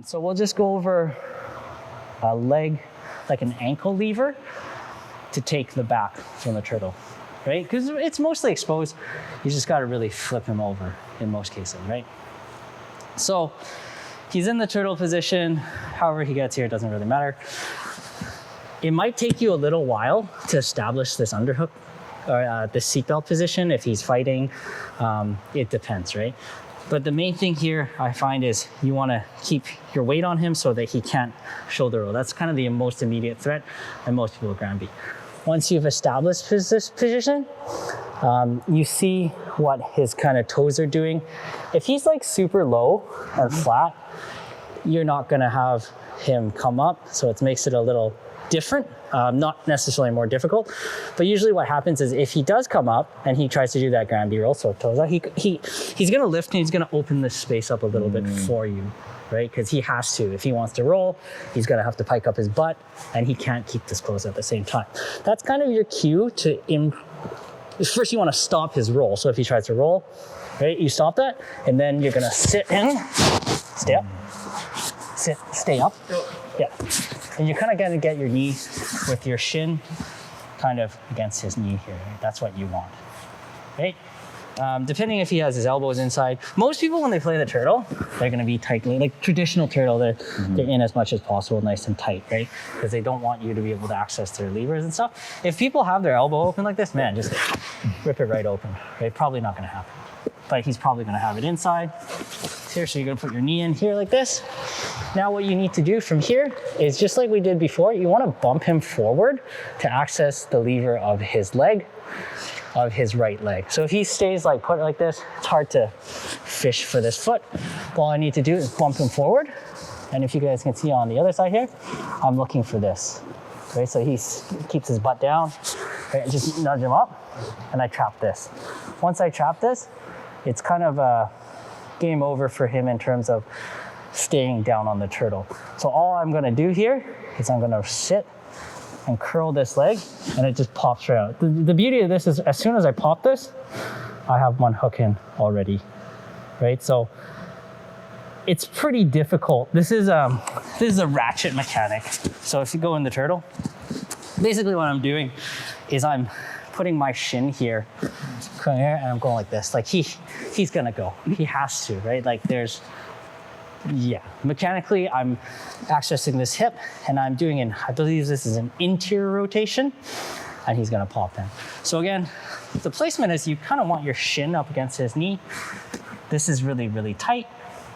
So we'll just go over a leg, like an ankle lever, to take the back from the turtle, right? Because it's mostly exposed. You just got to really flip him over in most cases, right? So he's in the turtle position. However he gets here, it doesn't really matter. It might take you a little while to establish this underhook or the seatbelt position if he's fighting. It depends, right? But the main thing here I find is you want to keep your weight on him so that he can't shoulder roll. That's kind of the most immediate threat, and most people Granby. Once you've established this position, you see what his kind of toes are doing. If he's like super low and flat, you're not going to have him come up, so it makes it a little different, not necessarily more difficult, but usually what happens is if he does come up and he tries to do that Granby roll, so toes out, he's going to lift and he's going to open this space up a little bit for you, right? Because he has to. If he wants to roll, he's going to have to pike up his butt, and he can't keep this closed at the same time. That's kind of your cue to first you want to stop his roll. So if he tries to roll, right, you stop that, and then you're going to sit in, stay up, sit, stay up, yeah. And you're kind of going to get your knee with your shin kind of against his knee here. Right? That's what you want, right? Depending if he has his elbows inside. Most people, when they play the turtle, they're going to be tightly, like traditional turtle, they're in as much as possible, nice and tight, right? Because they don't want you to be able to access their levers and stuff. If people have their elbow open like this, man, just rip it right open, right? Probably not going to happen. But he's probably going to have it inside here, so you're going to put your knee in here like this. Now what you need to do from here is just like we did before, you want to bump him forward to access the lever of his leg, of his right leg. So if he stays like put like this, it's hard to fish for this foot. All I need to do is bump him forward. And if you guys can see on the other side here, I'm looking for this, right? So he keeps his butt down, right? Just nudge him up, and I trap this. Once I trap this, it's kind of a game over for him in terms of staying down on the turtle. So all I'm gonna do here is I'm gonna sit and curl this leg, and it just pops right out. The beauty of this is as soon as I pop this, I have one hook in already, right? So it's pretty difficult. This is a ratchet mechanic. So if you go in the turtle, basically what I'm doing is I'm putting my shin here, and I'm going like this. Like he's gonna go. He has to, right? Like mechanically I'm accessing this hip, and I'm doing I believe this is an interior rotation, and he's gonna pop in. So again, the placement is you kind of want your shin up against his knee. This is really, really tight,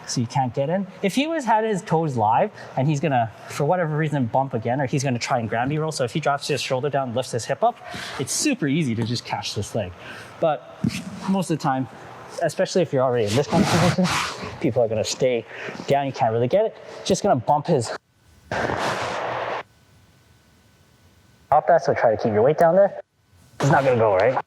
so you can't get in. If he had his toes live and he's gonna, for whatever reason, bump again, or he's gonna try and Granby roll, so if he drops his shoulder down and lifts his hip up, it's super easy to just catch this leg. But most of the time, especially if you're already in this kind of position, people are gonna stay down, you can't really get it. Just gonna bump his off that, so try to keep your weight down there. It's not gonna go, right?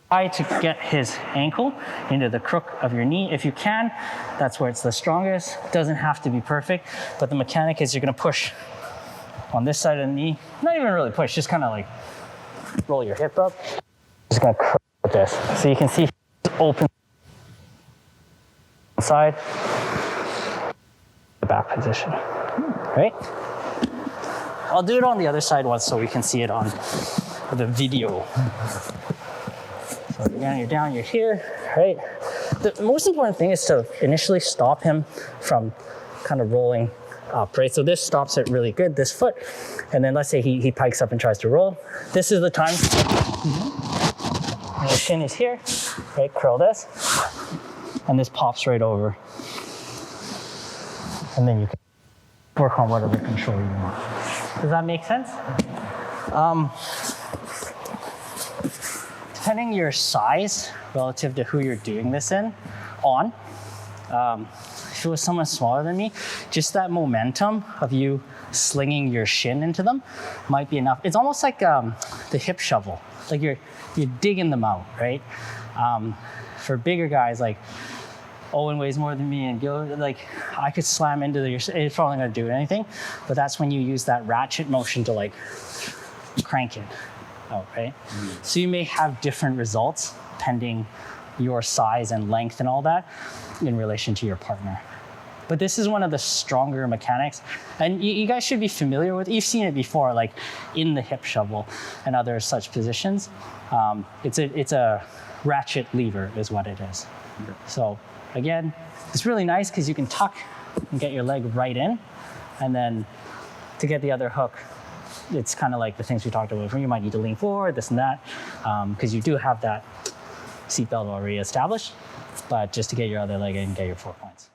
Try to get his ankle into the crook of your knee if you can. That's where it's the strongest. Doesn't have to be perfect, but the mechanic is you're gonna push on this side of the knee. Not even really push, just kind of like roll your hip up. Just gonna curl with this. So you can see open side, the back position, right? I'll do it on the other side once so we can see it on the video. So again, you're down, you're here, right? The most important thing is to initially stop him from kind of rolling up, right? So this stops it really good, this foot. And then let's say he pikes up and tries to roll. This is the time. And the shin is here, right? Curl this. And this pops right over. And then you can work on whatever control you want. Does that make sense? Depending your size relative to who you're doing this on, if it was someone smaller than me, just that momentum of you slinging your shin into them might be enough. It's almost like the hip shovel, like you're digging them out, right? For bigger guys, like Owen weighs more than me, and Gil, like I could slam into it's probably not gonna do anything, but that's when you use that ratchet motion to like crank it out, right? So you may have different results depending your size and length and all that in relation to your partner. But this is one of the stronger mechanics, and you guys should be familiar with, you've seen it before, like in the hip shovel and other such positions. It's a ratchet lever is what it is. So again, it's really nice because you can tuck and get your leg right in, and then to get the other hook, it's kind of like the things we talked about. You might need to lean forward, this and that, because you do have that seatbelt already established, but just to get your other leg in, get your 4 points.